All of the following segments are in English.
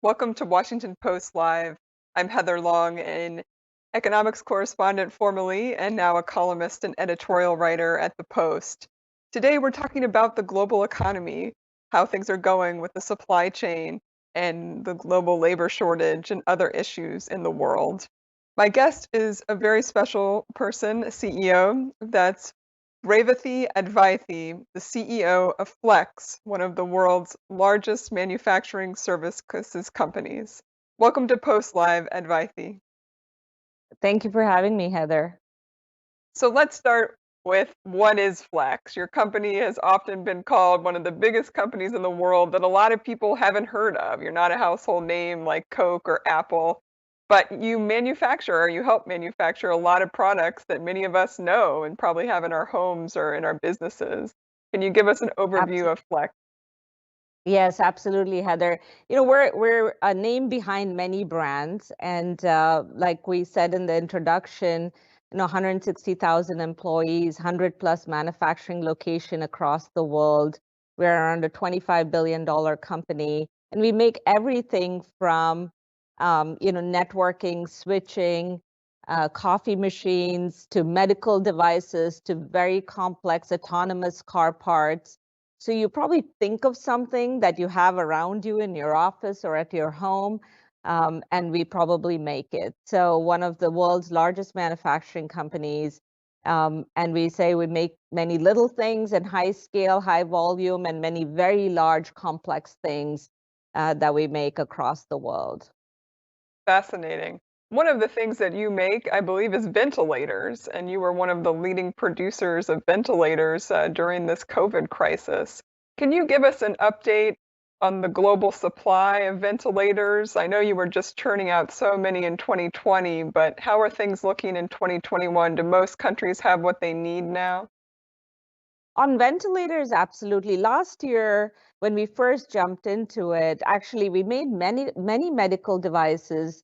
Welcome to Washington Post Live. I'm Heather Long, an economics correspondent formerly, and now a columnist and editorial writer at the Post. Today we're talking about the global economy, how things are going with the supply chain and the global labor shortage and other issues in the world. My guest is a very special person, a CEO. That's Revathi Advaithi, the CEO of Flex, one of the world's largest manufacturing services companies. Welcome to Post Live, Advaithi. Thank you for having me, Heather. So let's start with what is Flex? Your company has often been called one of the biggest companies in the world that a lot of people haven't heard of. You're not a household name like Coke or Apple, but you manufacture or you help manufacture a lot of products that many of us know and probably have in our homes or in our businesses. Can you give us an overview of Flex? Yes, absolutely, Heather. We're a name behind many brands, and like we said in the introduction, 160,000 employees, 100 plus manufacturing location across the world. We're around a $25 billion company, and we make everything from networking, switching, coffee machines to medical devices to very complex autonomous car parts. So you probably think of something that you have around you in your office or at your home, and we probably make it. So one of the world's largest manufacturing companies, and we say we make many little things in high scale, high volume, and many very large, complex things that we make across the world. Fascinating. One of the things that you make, I believe, is ventilators, and you were one of the leading producers of ventilators during this COVID crisis. Can you give us an update on the global supply of ventilators? I know you were just churning out so many in 2020, but how are things looking in 2021? Do most countries have what they need now? On ventilators, absolutely. Last year, when we first jumped into it, actually, we made many medical devices,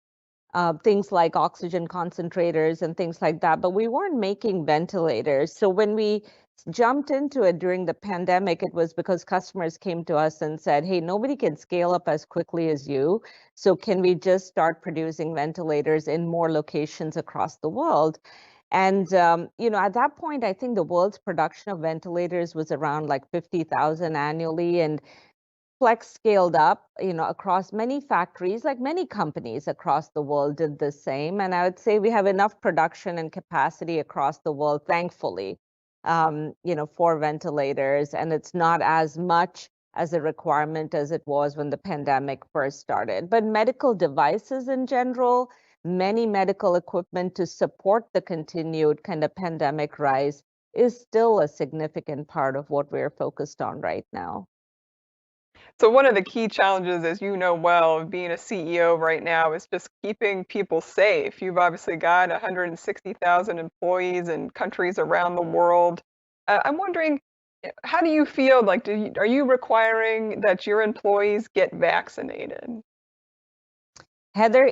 things like oxygen concentrators and things like that, but we weren't making ventilators. So when we jumped into it during the pandemic, it was because customers came to us and said, "Hey, nobody can scale up as quickly as you. So can we just start producing ventilators in more locations across the world?" And at that point, I think the world's production of ventilators was around like 50,000 annually, and Flex scaled up, across many factories, like many companies across the world did the same. And I would say we have enough production and capacity across the world, thankfully, for ventilators. And it's not as much as a requirement as it was when the pandemic first started. But medical devices in general, many medical equipment to support the continued kind of pandemic rise is still a significant part of what we're focused on right now. So one of the key challenges, as you know well, of being a CEO right now is just keeping people safe. You've obviously got 160,000 employees in countries around the world. I'm wondering, how do you feel? Like, are you requiring that your employees get vaccinated? Heather,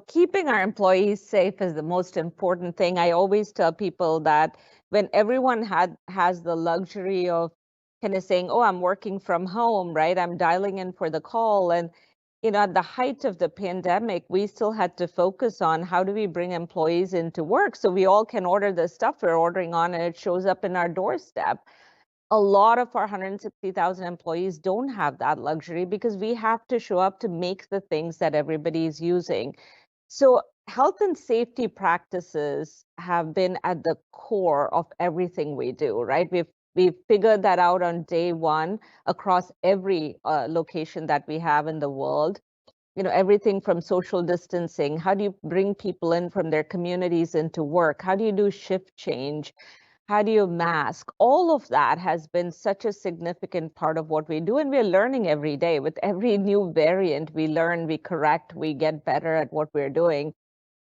keeping our employees safe is the most important thing. I always tell people that when everyone has the luxury of kind of saying, "Oh, I'm working from home," right? I'm dialing in for the call. And, at the height of the pandemic, we still had to focus on how do we bring employees into work so we all can order the stuff we're ordering on and it shows up in our doorstep. A lot of our 160,000 employees don't have that luxury because we have to show up to make the things that everybody is using. So health and safety practices have been at the core of everything we do, right? We've figured that out on day one across every location that we have in the world. Everything from social distancing. How do you bring people in from their communities into work? How do you do shift change? How do you mask? All of that has been such a significant part of what we do. And we're learning every day. With every new variant, we learn, we correct, we get better at what we're doing.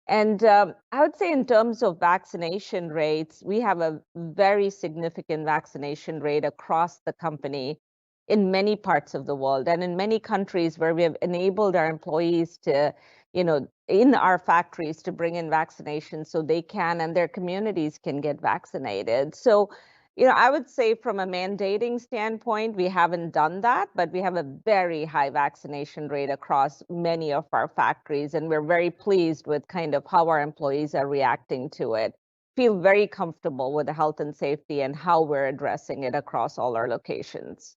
And I would say, in terms of vaccination rates, we have a very significant vaccination rate across the company in many parts of the world and in many countries where we have enabled our employees to, in our factories to bring in vaccinations so they can and their communities can get vaccinated. So I would say from a mandating standpoint, we haven't done that, but we have a very high vaccination rate across many of our factories, and we're very pleased with kind of how our employees are reacting to it. Feel very comfortable with the health and safety and how we're addressing it across all our locations.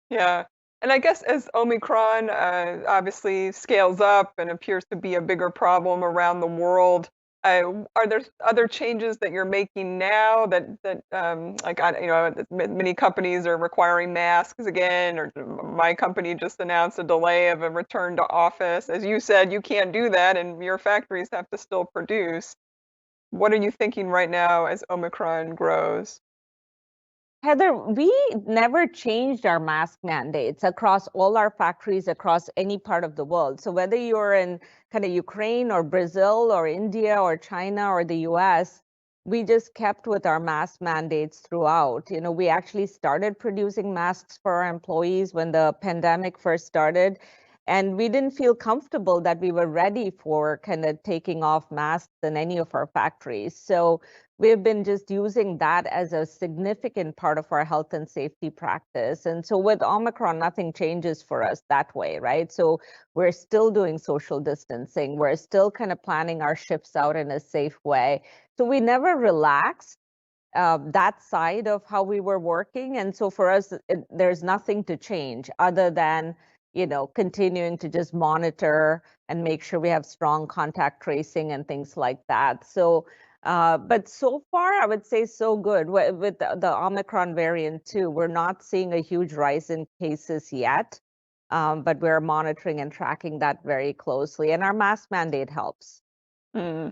Yeah. And I guess as Omicron obviously scales up and appears to be a bigger problem around the world, are there other changes that you're making now that like many companies are requiring masks again, or my company just announced a delay of a return to office. As you said, you can't do that, and your factories have to still produce. What are you thinking right now as Omicron grows? Heather, we never changed our mask mandates across all our factories across any part of the world. So whether you're in kind of Ukraine or Brazil or India or China or the US, we just kept with our mask mandates throughout. We actually started producing masks for our employees when the pandemic first started. And we didn't feel comfortable that we were ready for kind of taking off masks in any of our factories. So we've been just using that as a significant part of our health and safety practice. And so with Omicron, nothing changes for us that way, right? So we're still doing social distancing. We're still kind of planning our shifts out in a safe way. So we never relaxed that side of how we were working. And so for us, there's nothing to change other than, continuing to just monitor and make sure we have strong contact tracing and things like that. So, but so far, I would say so good. With the Omicron variant too, we're not seeing a huge rise in cases yet, but we're monitoring and tracking that very closely. And our mask mandate helps. Mm.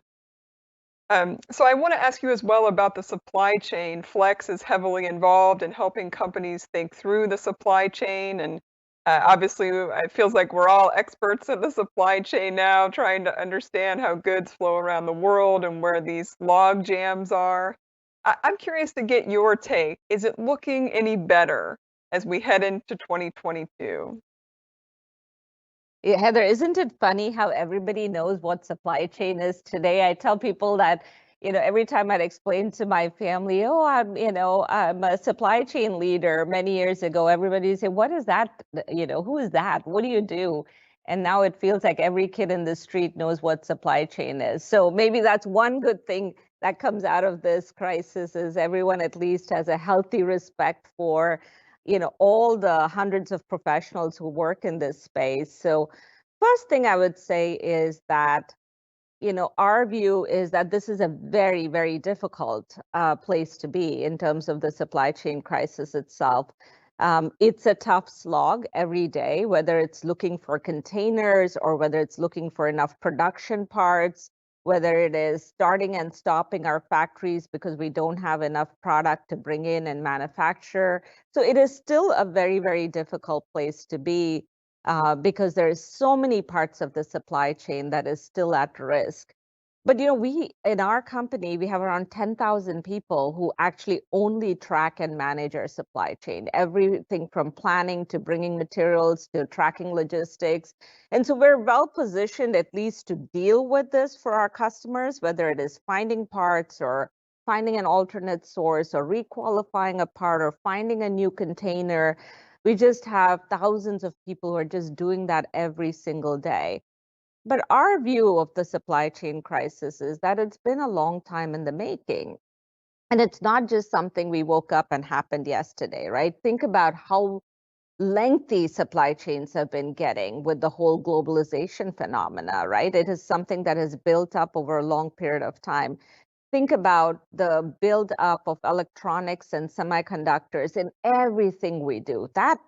So I want to ask you as well about the supply chain. Flex is heavily involved in helping companies think through the supply chain, and obviously, it feels like we're all experts in the supply chain now, trying to understand how goods flow around the world and where these log jams are. I'm curious to get your take. Is it looking any better as we head into 2022? Yeah, Heather, isn't it funny how everybody knows what supply chain is today? I tell people that, every time I'd explain to my family, oh, I'm a supply chain leader many years ago, everybody say, what is that? Who is that? What do you do? And now it feels like every kid in the street knows what supply chain is. So maybe that's one good thing that comes out of this crisis is everyone at least has a healthy respect for all the hundreds of professionals who work in this space. So first thing I would say is that our view is that this is a very, very difficult place to be in terms of the supply chain crisis itself. It's a tough slog every day, whether it's looking for containers or whether it's looking for enough production parts, whether it is starting and stopping our factories because we don't have enough product to bring in and manufacture. So it is still a very, very difficult place to be because there's so many parts of the supply chain that is still at risk. But we in our company, we have around 10,000 people who actually only track and manage our supply chain, everything from planning to bringing materials to tracking logistics. And so we're well positioned at least to deal with this for our customers, whether it is finding parts or finding an alternate source or requalifying a part or finding a new container. We just have thousands of people who are just doing that every single day. But our view of the supply chain crisis is that it's been a long time in the making. And it's not just something we woke up and happened yesterday, right? Think about how lengthy supply chains have been getting with the whole globalization phenomena, right? It is something that has built up over a long period of time. Think about the build up of electronics and semiconductors in everything we do. That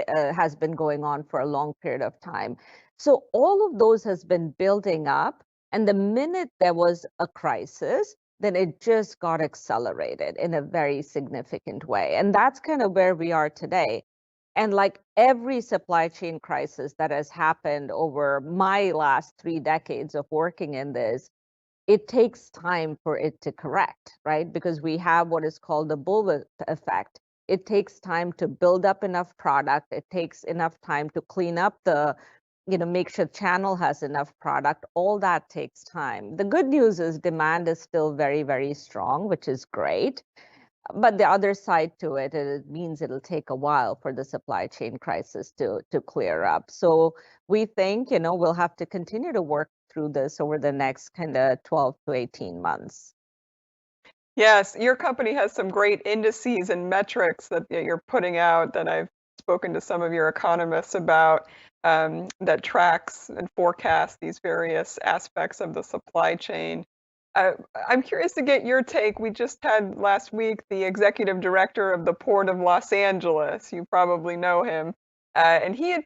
has been going on for a long period of time. So all of those has been building up. And the minute there was a crisis, then it just got accelerated in a very significant way. And that's kind of where we are today. And like every supply chain crisis that has happened over my last 3 decades of working in this, it takes time for it to correct, right? Because we have what is called the bullwhip effect. It takes time to build up enough product. It takes enough time to clean up make sure channel has enough product. All that takes time. The good news is demand is still very, very strong, which is great. But the other side to it, it means it'll take a while for the supply chain crisis to clear up. So we think, we'll have to continue to work through this over the next kind of 12 to 18 months. Yes, your company has some great indices and metrics that you're putting out that I've spoken to some of your economists about, that tracks and forecasts these various aspects of the supply chain. Uh, I'm curious to get your take. We just had last week the executive director of the Port of Los Angeles. You probably know him. And he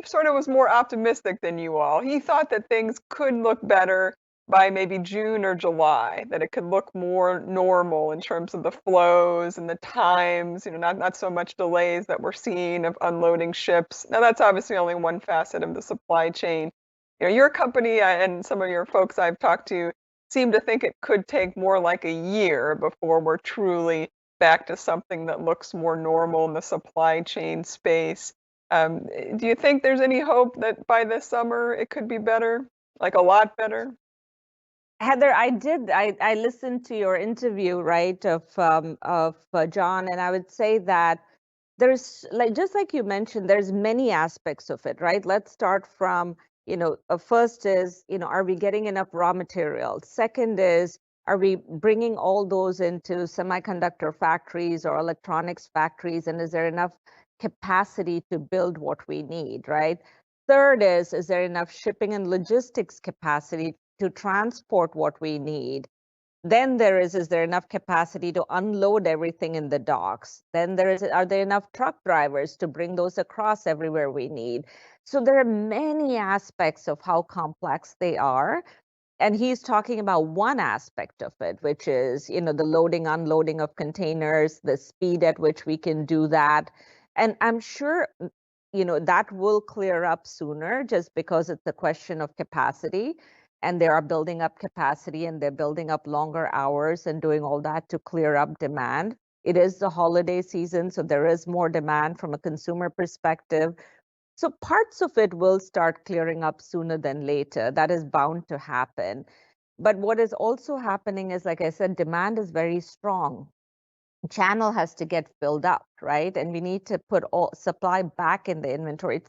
sort of was more optimistic than you all. He thought that things could look better by maybe June or July, that it could look more normal in terms of the flows and the times, not so much delays that we're seeing of unloading ships. Now, that's obviously only one facet of the supply chain. Your company and some of your folks I've talked to seem to think it could take more like a year before we're truly back to something that looks more normal in the supply chain space. Do you think there's any hope that by this summer it could be better, like a lot better? Heather, I listened to your interview, right, of John, and I would say that there's like just like you mentioned, there's many aspects of it, right? Let's start from, first is, are we getting enough raw materials? Second is, are we bringing all those into semiconductor factories or electronics factories, and is there enough capacity to build what we need, right? Third is there enough shipping and logistics capacity to transport what we need? Then is there enough capacity to unload everything in the docks? Then are there enough truck drivers to bring those across everywhere we need? So there are many aspects of how complex they are. And he's talking about one aspect of it, which is, the loading, unloading of containers, the speed at which we can do that. And I'm sure, that will clear up sooner just because it's a question of capacity. And they are building up capacity and they're building up longer hours and doing all that to clear up demand. It is the holiday season, so there is more demand from a consumer perspective. So parts of it will start clearing up sooner than later. That is bound to happen. But what is also happening is, like I said, demand is very strong. Channel has to get filled up, right? And we need to put all supply back in the inventory.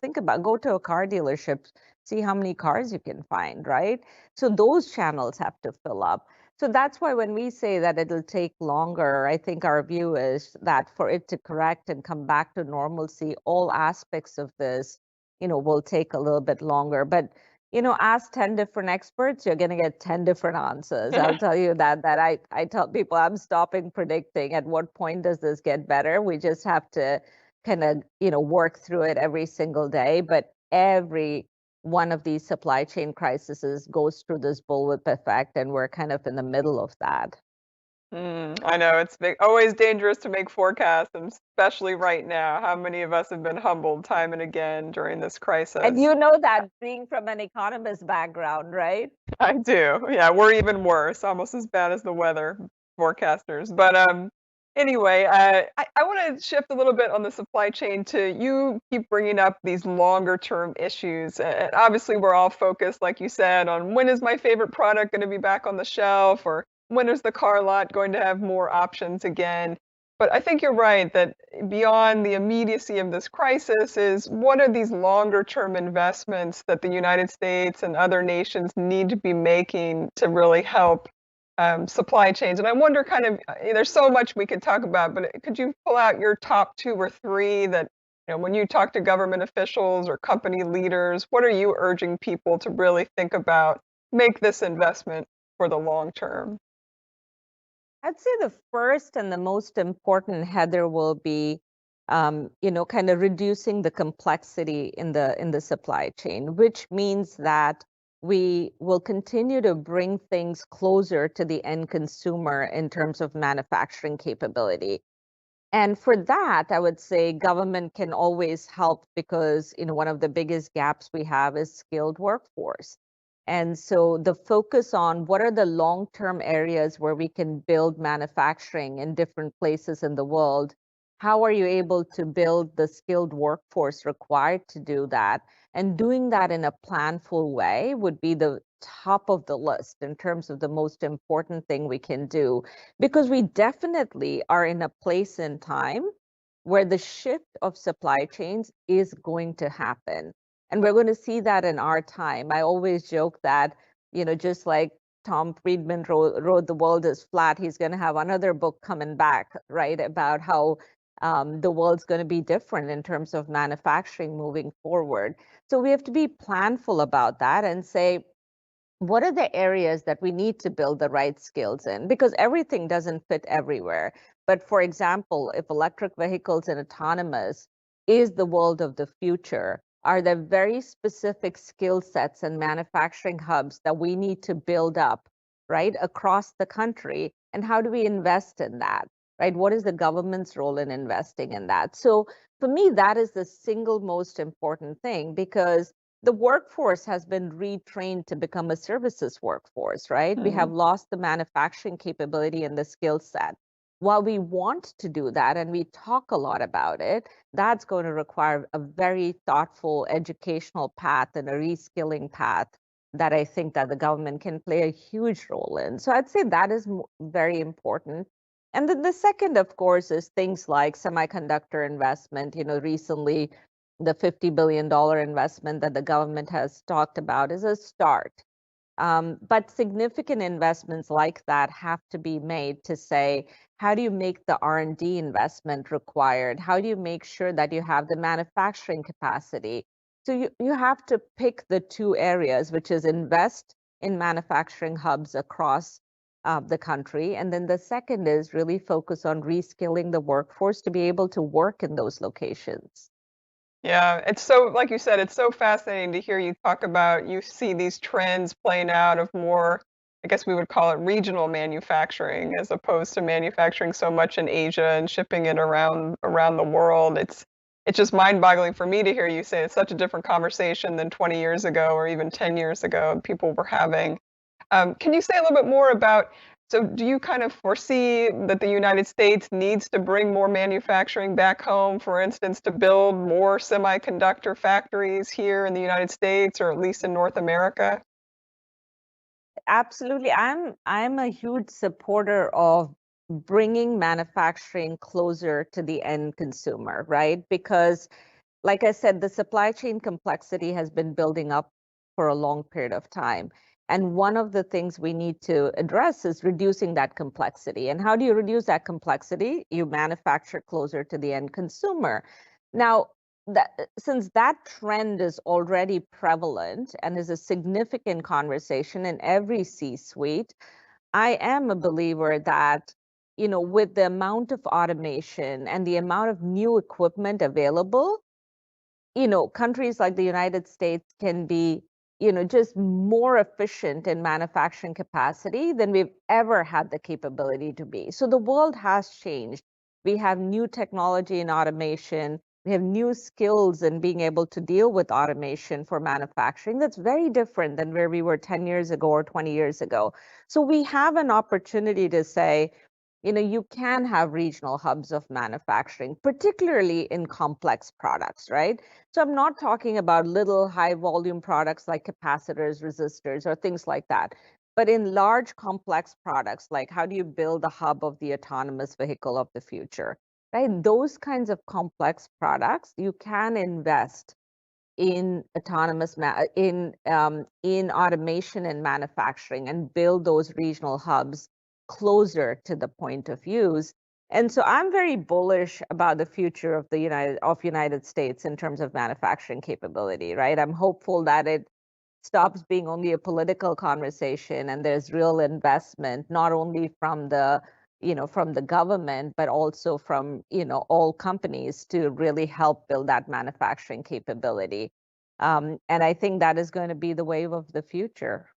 Go to a car dealership, see how many cars you can find, right? So those channels have to fill up. So that's why when we say that it'll take longer, I think our view is that for it to correct and come back to normalcy, all aspects of this, will take a little bit longer. But ask 10 different experts, you're going to get 10 different answers. I'll tell you that I tell people I'm stopping predicting at what point does this get better. We just have to kind of, work through it every single day. But every one of these supply chain crises goes through this bullwhip effect, and we're kind of in the middle of that. I know it's always dangerous to make forecasts, and especially right now. How many of us have been humbled time and again during this And crisis? you know that being from an economist background, right? I do. Yeah, we're even worse, almost as bad as the weather forecasters. But anyway, I want to shift a little bit on the supply chain to you keep bringing up these longer term issues. And obviously, we're all focused, like you said, on when is my favorite product going to be back on the shelf, or when is the car lot going to have more options again. But I think you're right that beyond the immediacy of this crisis is what are these longer term investments that the United States and other nations need to be making to really help supply chains? And I wonder kind of, there's so much we could talk about, but could you pull out your top two or three that, when you talk to government officials or company leaders, what are you urging people to really think about, make this investment for the long term? I'd say the first and the most important, Heather, will be, kind of reducing the complexity in the supply chain, which means that we will continue to bring things closer to the end consumer in terms of manufacturing capability. And for that, I would say government can always help because, one of the biggest gaps we have is skilled workforce. And so the focus on what are the long-term areas where we can build manufacturing in different places in the world? How are you able to build the skilled workforce required to do that? And doing that in a planful way would be the top of the list in terms of the most important thing we can do, because we definitely are in a place in time where the shift of supply chains is going to happen. And we're going to see that in our time. I always joke that, just like Tom Friedman wrote The World is Flat, he's going to have another book coming back, right, about how the world's going to be different in terms of manufacturing moving forward. So we have to be planful about that and say, what are the areas that we need to build the right skills in? Because everything doesn't fit everywhere. But for example, if electric vehicles and autonomous is the world of the future, are there very specific skill sets and manufacturing hubs that we need to build up, right, across the country? And how do we invest in that, right? What is the government's role in investing in that? So for me, that is the single most important thing, because the workforce has been retrained to become a services workforce, right? We have lost the manufacturing capability and the skill set. While we want to do that and we talk a lot about it, that's going to require a very thoughtful educational path and a reskilling path that I think that the government can play a huge role in. So I'd say that is very important. And then the second, of course, is things like semiconductor investment. Recently the $50 billion investment that the government has talked about is a start. But significant investments like that have to be made to say, how do you make the R&D investment required? How do you make sure that you have the manufacturing capacity? So you have to pick the two areas, which is invest in manufacturing hubs across the country. And then the second is really focus on reskilling the workforce to be able to work in those locations. Yeah, it's so, like you said, it's so fascinating to hear you talk about, you see these trends playing out of more, I guess we would call it regional manufacturing, as opposed to manufacturing so much in Asia and shipping it around the world. It's just mind-boggling for me to hear you say it's such a different conversation than 20 years ago or even 10 years ago people were having. Can you say a little bit more about, so do you kind of foresee that the United States needs to bring more manufacturing back home, for instance, to build more semiconductor factories here in the United States or at least in North America? Absolutely. I'm a huge supporter of bringing manufacturing closer to the end consumer, right? Because like I said, the supply chain complexity has been building up for a long period of time. And one of the things we need to address is reducing that complexity. And how do you reduce that complexity? You manufacture closer to the end consumer. Now, since that trend is already prevalent and is a significant conversation in every C-suite, I am a believer that, with the amount of automation and the amount of new equipment available, countries like the United States can be, just more efficient in manufacturing capacity than we've ever had the capability to be. So the world has changed. We have new technology in automation. We have new skills in being able to deal with automation for manufacturing. That's very different than where we were 10 years ago or 20 years ago. So we have an opportunity to say, you can have regional hubs of manufacturing, particularly in complex products, right? So I'm not talking about little high volume products like capacitors, resistors, or things like that. But in large complex products, like how do you build the hub of the autonomous vehicle of the future, right? Those kinds of complex products, you can invest in in automation and manufacturing and build those regional hubs closer to the point of use. And so I'm very bullish about the future of the United States in terms of manufacturing capability, right? I'm hopeful that it stops being only a political conversation and there's real investment, not only from the government, but also from, all companies to really help build that manufacturing capability. And I think that is going to be the wave of the future.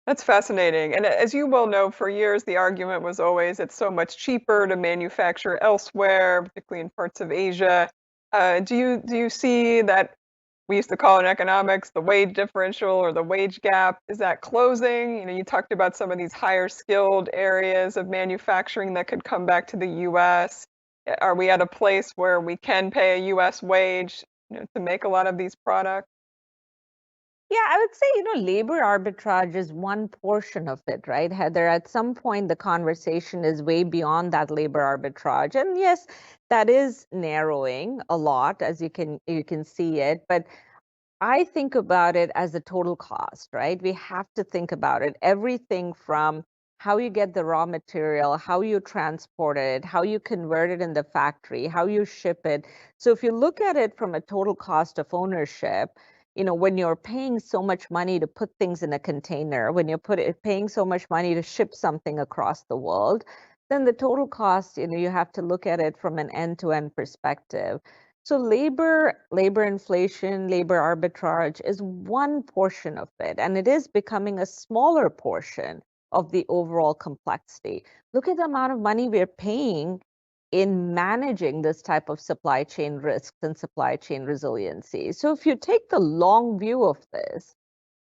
That's fascinating. And as you well know, for years the argument was always it's so much cheaper to manufacture elsewhere, particularly in parts of Asia. Do you see that we used to call in economics the wage differential or the wage gap? Is that closing? You talked about some of these higher skilled areas of manufacturing that could come back to the U.S. Are we at a place where we can pay a U.S. wage, to make a lot of these products? Yeah, I would say, labor arbitrage is one portion of it, right, Heather? At some point, the conversation is way beyond that labor arbitrage. And yes, that is narrowing a lot, as you can see it. But I think about it as a total cost, right? We have to think about it. Everything from how you get the raw material, how you transport it, how you convert it in the factory, how you ship it. So if you look at it from a total cost of ownership, when you're paying so much money to put things in a container, when you're paying so much money to ship something across the world, then the total cost, you have to look at it from an end-to-end perspective. So labor inflation, labor arbitrage is one portion of it, and it is becoming a smaller portion of the overall complexity. Look at the amount of money we're paying in managing this type of supply chain risks and supply chain resiliency. So if you take the long view of this,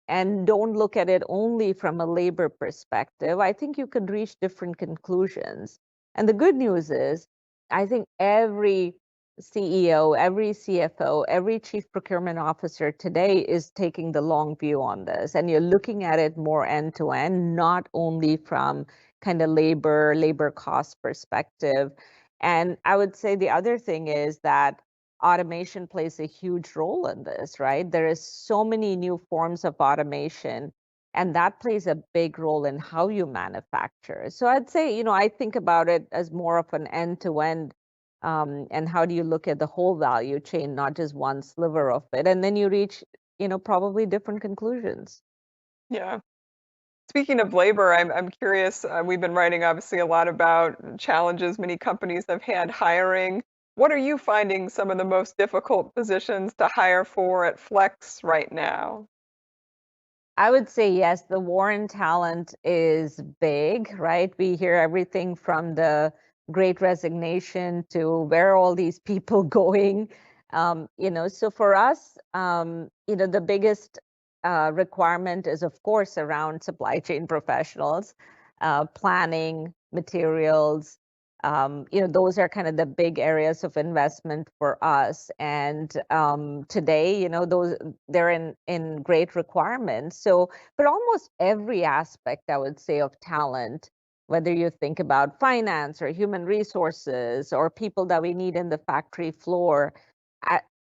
and don't look at it only from a labor perspective, I think you could reach different conclusions. And the good news is, I think every CEO, every CFO, every chief procurement officer today is taking the long view on this. And you're looking at it more end to end, not only from kind of labor cost perspective. And I would say the other thing is that automation plays a huge role in this, right? There is so many new forms of automation, and that plays a big role in how you manufacture. So I'd say, I think about it as more of an end-to-end, and how do you look at the whole value chain, not just one sliver of it, and then you reach, probably different conclusions. Yeah. Speaking of labor, I'm curious. We've been writing obviously a lot about challenges many companies have had hiring. What are you finding some of the most difficult positions to hire for at Flex right now? I would say yes, the war in talent is big, right? We hear everything from the great resignation to where are all these people going. So for us, the biggest requirement is, of course, around supply chain professionals, planning, materials. Those are kind of the big areas of investment for us. And today, those they're in great requirements. So, but almost every aspect, I would say, of talent, whether you think about finance or human resources or people that we need in the factory floor,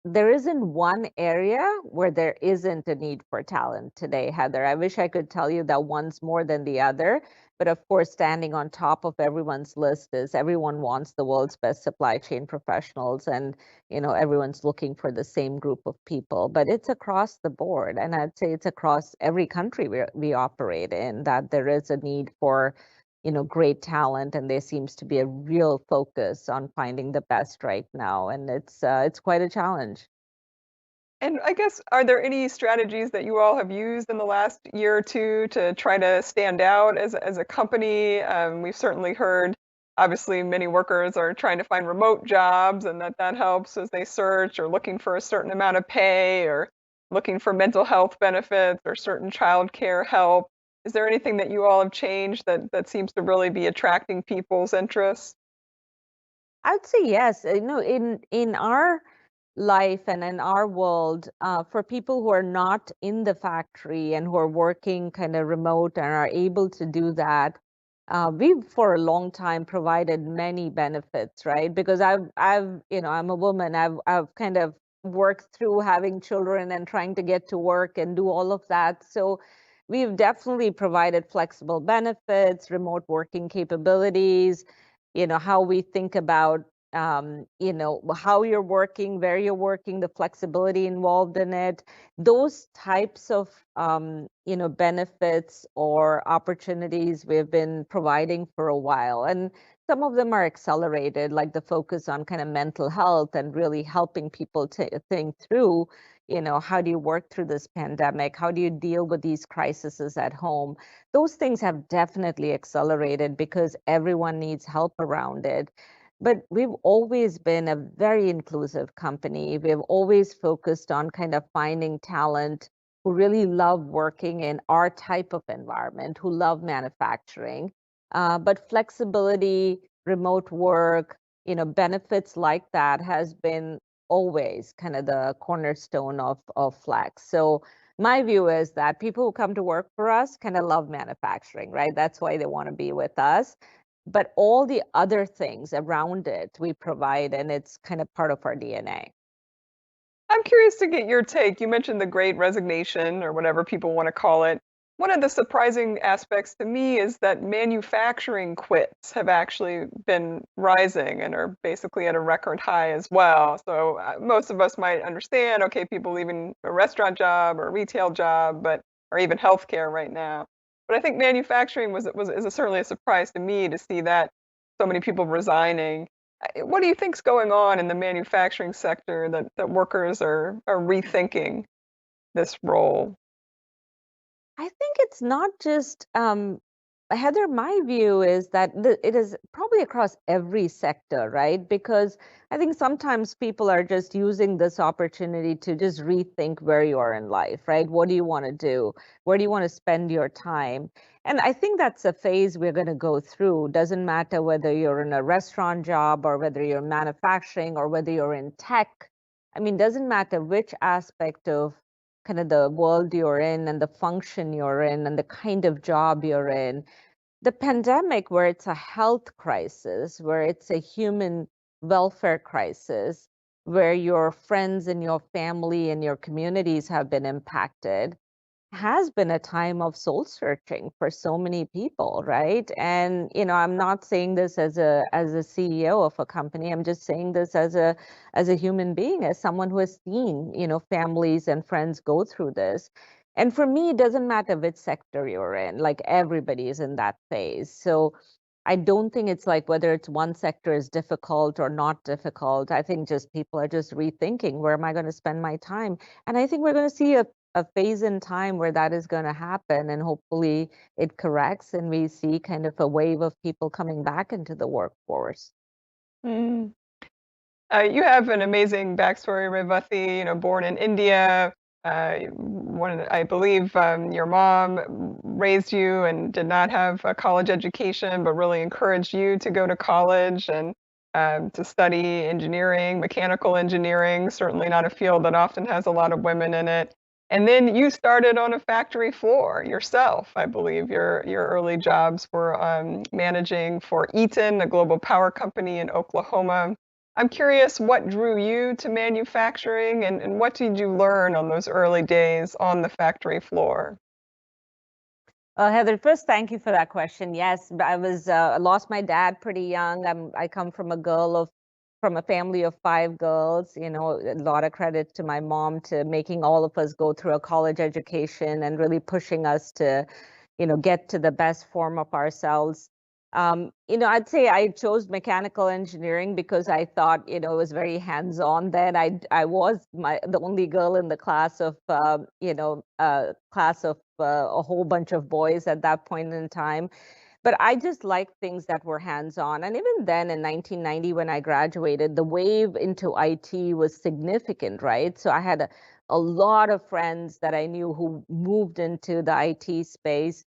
there isn't one area where there isn't a need for talent today, Heather. I wish I could tell you that one's more than the other. But of course, standing on top of everyone's list is everyone wants the world's best supply chain professionals, and everyone's looking for the same group of people. But it's across the board, and I'd say it's across every country we operate in that there is a need for great talent, and there seems to be a real focus on finding the best right now, and it's quite a challenge. And I guess, are there any strategies that you all have used in the last year or two to try to stand out as a company? We've certainly heard, obviously, many workers are trying to find remote jobs, and that helps as they search or looking for a certain amount of pay or looking for mental health benefits or certain childcare help. Is there anything that you all have changed that seems to really be attracting people's interest? I'd say yes. In our life and in our world, for people who are not in the factory and who are working kind of remote and are able to do that, we've for a long time provided many benefits, right? Because I'm a woman. I've kind of worked through having children and trying to get to work and do all of that. So we've definitely provided flexible benefits, remote working capabilities, how we think about how you're working, where you're working, the flexibility involved in it, those types of benefits or opportunities we've been providing for a while. And some of them are accelerated, like the focus on kind of mental health and really helping people to think through, how do you work through this pandemic? How do you deal with these crises at home? Those things have definitely accelerated because everyone needs help around it. But we've always been a very inclusive company. We've always focused on kind of finding talent who really love working in our type of environment, who love manufacturing. But flexibility, remote work, benefits like that has been always kind of the cornerstone of Flex. So My view is that people who come to work for us kind of love manufacturing, right? That's why they want to be with us. But all the other things around it, we provide, and it's kind of part of our DNA. I'm curious to get your take. You mentioned the great resignation or whatever people want to call it. One of the surprising aspects to me is that manufacturing quits have actually been rising and are basically at a record high as well. So most of us might understand, okay, people leaving a restaurant job or a retail job, but or even healthcare right now. But I think manufacturing certainly a surprise to me to see that so many people resigning. What do you think's going on in the manufacturing sector that workers are rethinking this role? I think it's not just Heather, my view is that it is probably across every sector, right? Because I think sometimes people are just using this opportunity to just rethink where you are in life, right? What do you want to do? Where do you want to spend your time? And I think that's a phase we're going to go through. Doesn't matter whether you're in a restaurant job or whether you're manufacturing or whether you're in tech. I mean, doesn't matter which aspect of kind of the world you're in and the function you're in and the kind of job you're in. The pandemic, where it's a health crisis, where it's a human welfare crisis, where your friends and your family and your communities have been impacted, has been a time of soul searching for so many people, right? And I'm not saying this as a CEO of a company. I'm just saying this as a human being, as someone who has seen, families and friends go through this. And for me, it doesn't matter which sector you're in, like everybody is in that phase. So I don't think it's like whether it's one sector is difficult or not difficult. I think just people are just rethinking, where am I going to spend my time? And I think we're going to see a phase in time where that is going to happen, and hopefully it corrects and we see kind of a wave of people coming back into the workforce. Mm. You have an amazing backstory, Revathi. Born in India. I believe your mom raised you and did not have a college education, but really encouraged you to go to college and to study engineering, mechanical engineering. Certainly not a field that often has a lot of women in it. And then you started on a factory floor yourself. I believe your early jobs were managing for Eaton, a global power company in Oklahoma. I'm curious what drew you to manufacturing and what did you learn on those early days on the factory floor? Heather, first, thank you for that question. Yes, I lost my dad pretty young. I come from a family of five girls. A lot of credit to my mom to making all of us go through a college education and really pushing us to, get to the best form of ourselves. I'd say I chose mechanical engineering because I thought, it was very hands-on then. I was the only girl in the class of a whole bunch of boys at that point in time. But I just liked things that were hands-on. And even then in 1990, when I graduated, the wave into IT was significant, right? So I had a lot of friends that I knew who moved into the IT space.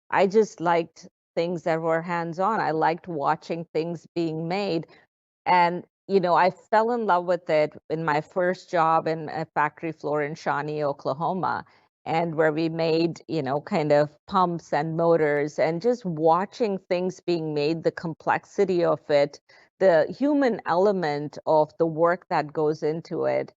I just liked things that were hands-on. I liked watching things being made. And, I fell in love with it in my first job in a factory floor in Shawnee, Oklahoma, and where we made, kind of pumps and motors, and just watching things being made, the complexity of it, the human element of the work that goes into it,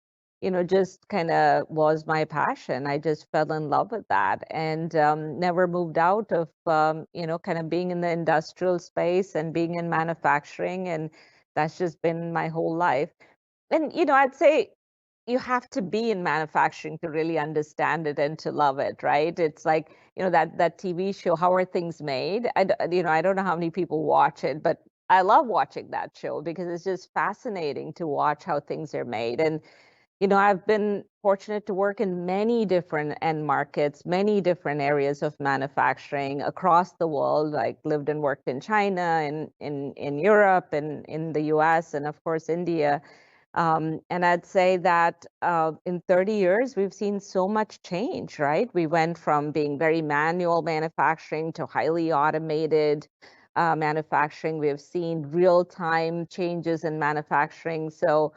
just kind of was my passion. I just fell in love with that, and never moved out of, kind of being in the industrial space and being in manufacturing. And that's just been my whole life. And, I'd say you have to be in manufacturing to really understand it and to love it, right? It's like, that TV show, How Are Things Made? I don't know how many people watch it, but I love watching that show because it's just fascinating to watch how things are made. And, I've been fortunate to work in many different end markets, many different areas of manufacturing across the world. Like lived and worked in China and in Europe and in the US and of course India. And I'd say that in 30 years, we've seen so much change, right? We went from being very manual manufacturing to highly automated manufacturing. We have seen real-time changes in manufacturing. So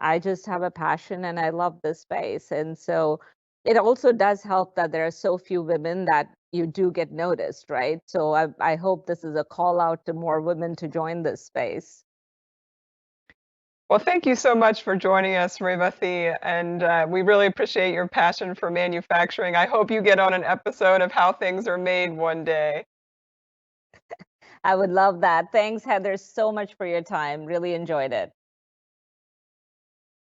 I just have a passion and I love this space. And so it also does help that there are so few women that you do get noticed, right? So I hope this is a call out to more women to join this space. Well, thank you so much for joining us, Revathi, and we really appreciate your passion for manufacturing. I hope you get on an episode of How Things Are Made one day. I would love that. Thanks, Heather, so much for your time. Really enjoyed it.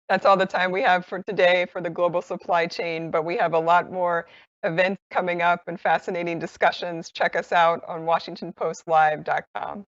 That's all the time we have for today for the global supply chain, but we have a lot more events coming up and fascinating discussions. Check us out on WashingtonPostLive.com.